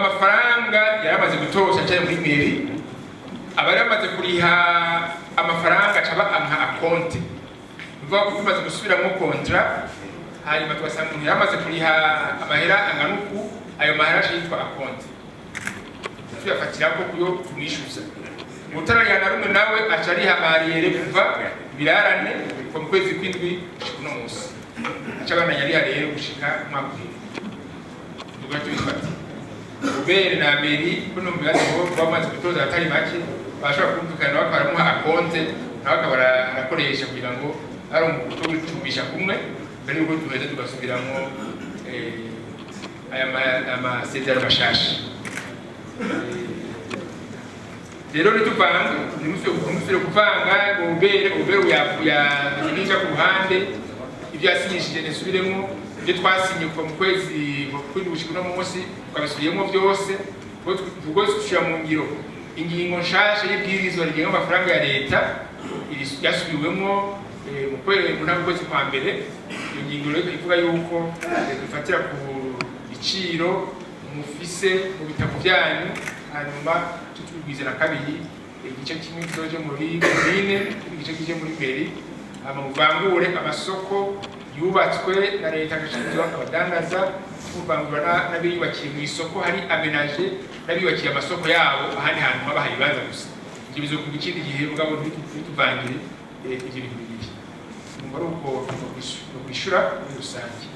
amafaranga yaramaze gutoza cyane muri Mairie abari bamaze kuriha amafaranga caba anka aconte bivuga ko tumaze gusubiramo contrat hanyuma twasanga umuntu yaramaze kuriha amahera anganuku ayo mahera yitwa aconte tuyafatira ko kuyo tumwishuza mutaranya na rumwe nawe acariha Mairie kuva birarane mu kwezi kwindwi kuno munsi acabana yari rero gushika mwakuri tugatu bifata ubere na Mairie kuno mbigaze ngo bamaze gutoza atari make bashobora kumvikana bakaramuha aconte nawe akabara arakoresha kugira ngo ari umuto w'icubisha kumwe mbere yuko duheze tugasubiramo aya amasezerano mashasha rero nituvanga nimufire kuvanga ubere yanisha ku ruhande ibyo yasinyishije nesubiremo ibyo twasinye kuva mu kwezi kwindwi gushika no munsi twabisubiyemo byose ubwo dushira mu ngiro ingingo nshasha y'ibwirizwa rigenga amafaranga ya leta yasubiwemo mu kwezi kwa mbere. Iyo ngingo rero ivuga yuko dufatira ku biciro mufise mu bitabo byanyu hanyuma tutubwize na kabiri igice kimwe kizoje muri commune igice kije muri Mairie amuvangure amasoko yubatswe na leta gashinzwe abadandaza kuvangura n'abiyubakiye mu isoko hari amenaje n'abiyubakiye amasoko yabo ahandi hantu haba hari banza gusa ibyo bizo ku ikindi gihe mugabo ntituvangire ibyo bintu bibiri muri uko kwishura muri rusange.